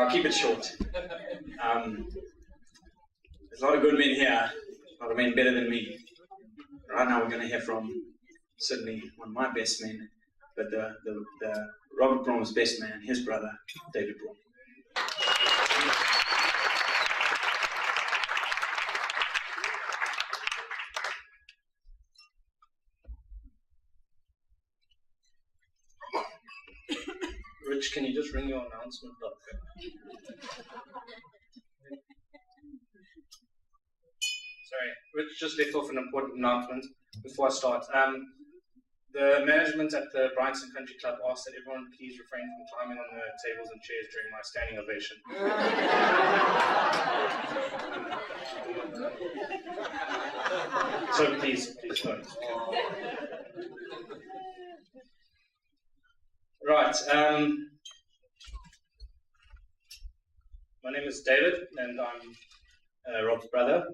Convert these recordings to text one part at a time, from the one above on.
I'll keep it short. There's a lot of good men here, a lot of men better than me. Right now we're going to hear from certainly one of my best men, but the Robert Brom's best man, his brother, David Brom. Rich, can you just ring your announcement up? Sorry, Rich just left off an important announcement before I start. The management at the Brighton Country Club asked that everyone please refrain from climbing on the tables and chairs during my standing ovation. So please don't. Right. My name is David, and I'm Rob's brother.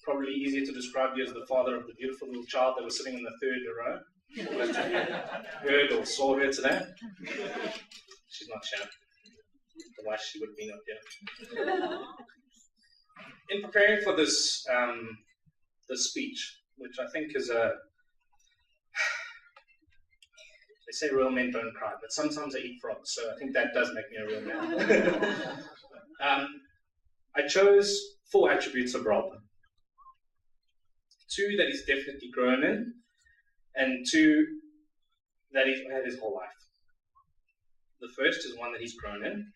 Probably easier to describe you as the father of the beautiful little child that was sitting in the third row. Heard or saw her today. She's not here. Otherwise she would have been up here. In preparing for this speech, which I think is they say real men don't cry, but sometimes I eat frogs, so I think that does make me a real man. I chose 4 attributes of Rob. 2 that he's definitely grown in, and 2 that he's had his whole life. The first is one that he's grown in,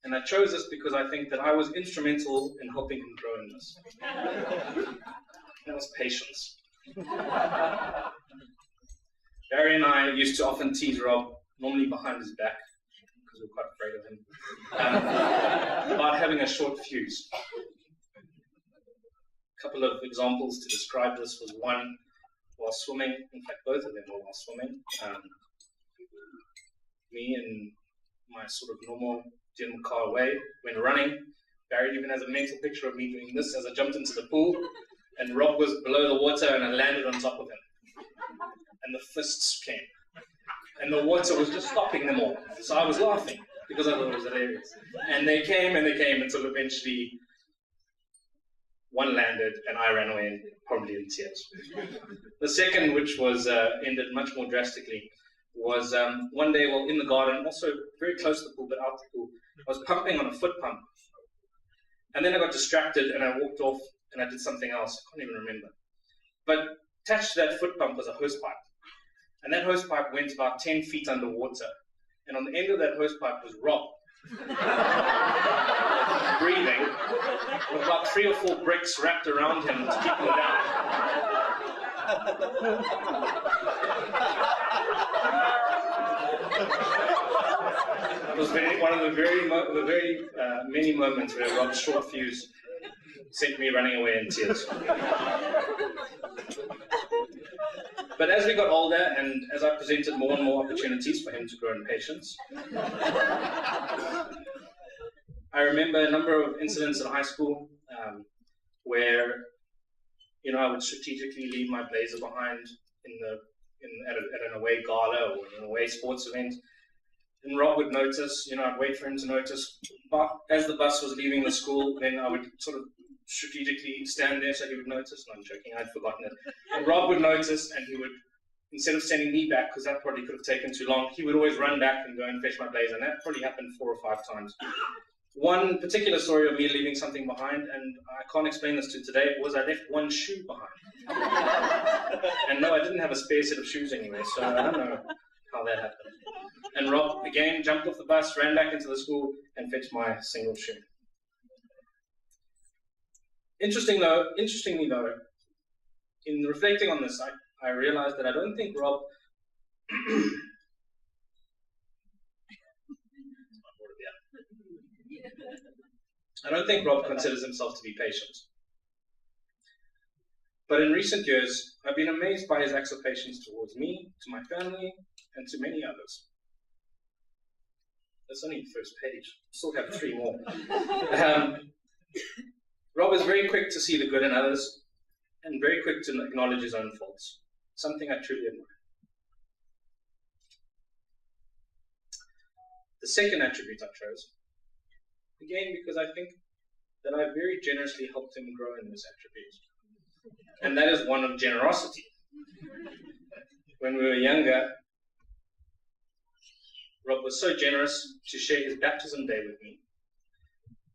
and I chose this because I think that I was instrumental in helping him grow in this. That was patience. Barry and I used to often tease Rob, normally behind his back, because we're quite afraid of him, about having a short fuse. A couple of examples to describe this was one while swimming. In fact, both of them were while swimming. Me in my sort of normal gym car way, when running, Barry even has a mental picture of me doing this as I jumped into the pool, and Rob was below the water and I landed on top of him. And the fists came. And the water was just stopping them all. So I was laughing because I thought it was hilarious. And they came until eventually one landed and I ran away, probably in tears. The second, which was ended much more drastically, was one day while in the garden, also very close to the pool, but out the pool, I was pumping on a foot pump. And then I got distracted and I walked off and I did something else. I can't even remember. But attached to that foot pump was a hose pipe. And that hose pipe went about 10 feet underwater. And on the end of that hose pipe was Rob. Breathing, with about 3 or 4 bricks wrapped around him to keep him down. It was one of the very many moments where Rob's short fuse sent me running away in tears. But as we got older and as I presented more and more opportunities for him to grow in patience, I remember a number of incidents in high school where, I would strategically leave my blazer behind at an away gala or an away sports event. And Rob would notice, I'd wait for him to notice. But as the bus was leaving the school, then I would sort of strategically stand there so he would notice. No, I'm joking, I'd forgotten it. And Rob would notice and he would, instead of sending me back, because that probably could have taken too long, he would always run back and go and fetch my blazer. And that probably happened 4 or 5 times. One particular story of me leaving something behind, and I can't explain this to today, was I left one shoe behind. And no, I didn't have a spare set of shoes anyway, so I don't know how that happened. And Rob, again, jumped off the bus, ran back into the school, and fetched my single shoe. Interestingly though, in reflecting on this, I realized that I don't think Rob considers himself to be patient. But in recent years, I've been amazed by his acts of patience towards me, to my family, and to many others. That's only the first page. Still have 3 more. Rob is very quick to see the good in others and very quick to acknowledge his own faults, something I truly admire. The second attribute I chose Again, because I think that I very generously helped him grow in this attribute. And that is one of generosity. When we were younger, Rob was so generous to share his baptism day with me.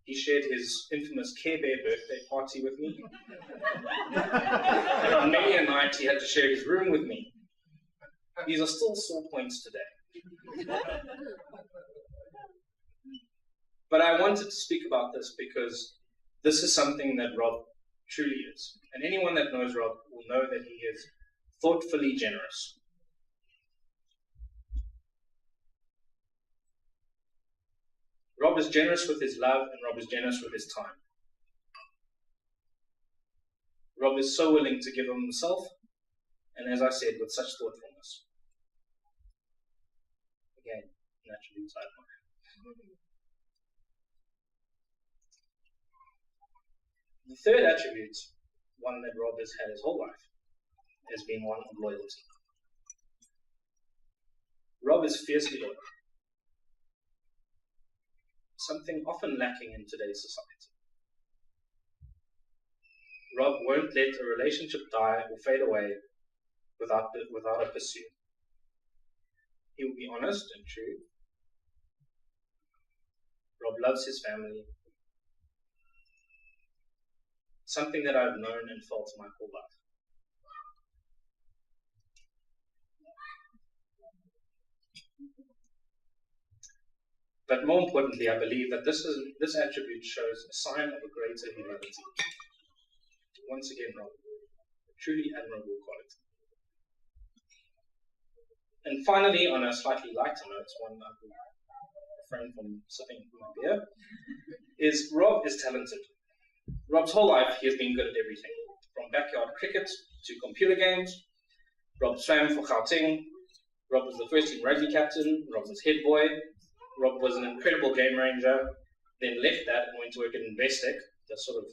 He shared his infamous Care Bear birthday party with me. And on many a night, he had to share his room with me. These are still sore points today. But I wanted to speak about this because this is something that Rob truly is. And anyone that knows Rob will know that he is thoughtfully generous. Rob is generous with his love, and Rob is generous with his time. Rob is so willing to give of himself, and as I said, with such thoughtfulness. Again, an attribute I admire. The third attribute, one that Rob has had his whole life, has been one of loyalty. Rob is fiercely loyal. Something often lacking in today's society. Rob won't let a relationship die or fade away without a pursuit. He will be honest and true. Rob loves his family. Something that I've known and felt my whole life. But more importantly, I believe that this attribute shows a sign of a greater humanity. Once again, Rob, a truly admirable quality. And finally, on a slightly lighter note, one I will refrain from sipping my beer, is Rob is talented. Rob's whole life, he has been good at everything, from backyard cricket to computer games. Rob swam for Gauteng. Rob was the first team rugby captain. Rob was head boy. Rob was an incredible game ranger, then left that and went to work at Investec, the sort of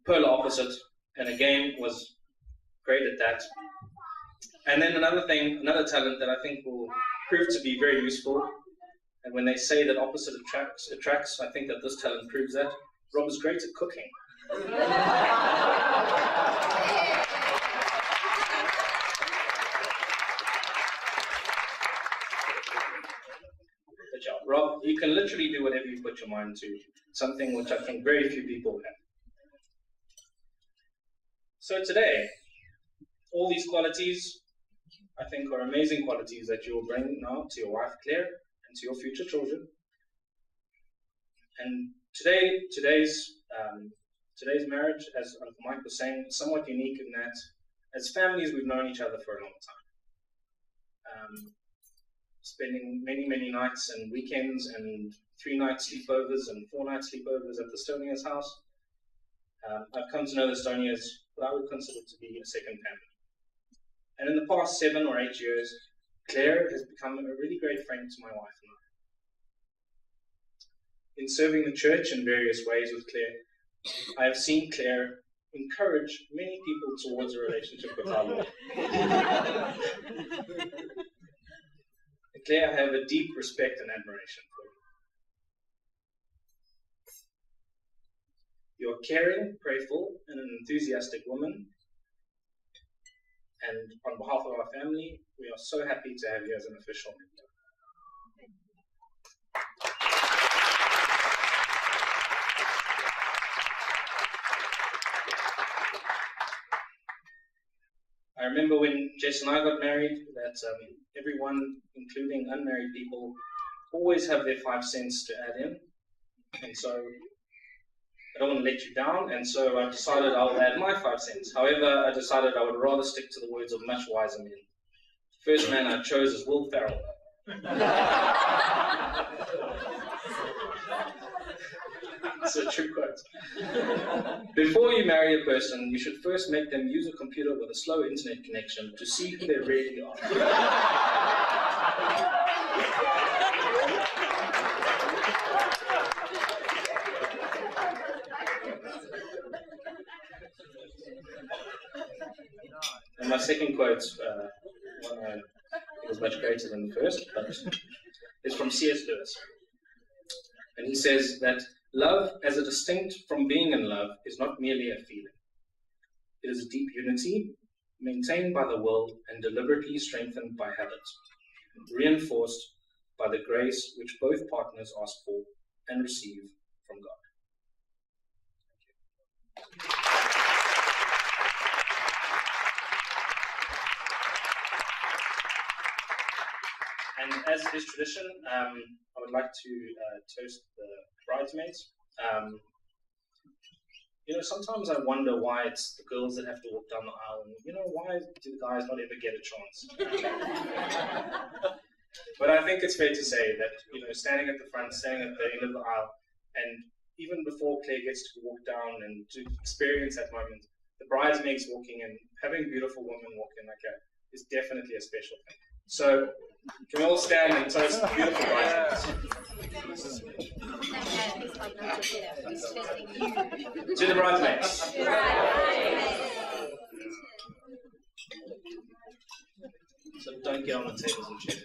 polar opposite, and again was great at that. And then another talent that I think will prove to be very useful, and when they say that opposite attracts, I think that this talent proves that. Rob is great at cooking. Good job. Rob, you can literally do whatever you put your mind to, something which I think very few people have. So today, all these qualities, I think, are amazing qualities that you will bring now to your wife, Claire, and to your future children. And today's marriage, as Uncle Mike was saying, is somewhat unique in that, as families, we've known each other for a long time. Spending many nights and weekends and 3-night sleepovers and 4-night sleepovers at the Stonia's house. I've come to know the Stonias what I would consider to be a second family. And in the past 7 or 8 years, Claire has become a really great friend to my wife and I. In serving the church in various ways with Claire, I have seen Claire encourage many people towards a relationship with our Lord. Claire, I have a deep respect and admiration for you. You're caring, prayerful, and an enthusiastic woman. And on behalf of our family, we are so happy to have you as an official member. I remember when Jess and I got married that everyone, including unmarried people, always have their 5 cents to add in. And so I don't want to let you down, and so I decided I'll add my 5 cents. However, I decided I would rather stick to the words of much wiser men. The first man I chose is Will Ferrell. It's a true quote. Before you marry a person, you should first make them use a computer with a slow internet connection to see who they really are. And my second quote, it was much greater than the first, but it's from C.S. Lewis. And he says that love, as a distinct from being in love, is not merely a feeling. It is a deep unity, maintained by the will and deliberately strengthened by habit, reinforced by the grace which both partners ask for and receive from God. And as is tradition, I would like to toast the bridesmaids. Sometimes I wonder why it's the girls that have to walk down the aisle, and why do the guys not ever get a chance? But I think it's fair to say that standing at the front, standing at the end of the aisle, and even before Claire gets to walk down and to experience that moment, the bridesmaids walking in, having beautiful women walk in like that is definitely a special thing. So can we all stand and toast the beautiful bridesmaids? To the bridesmaids. So don't get on the tables and chairs.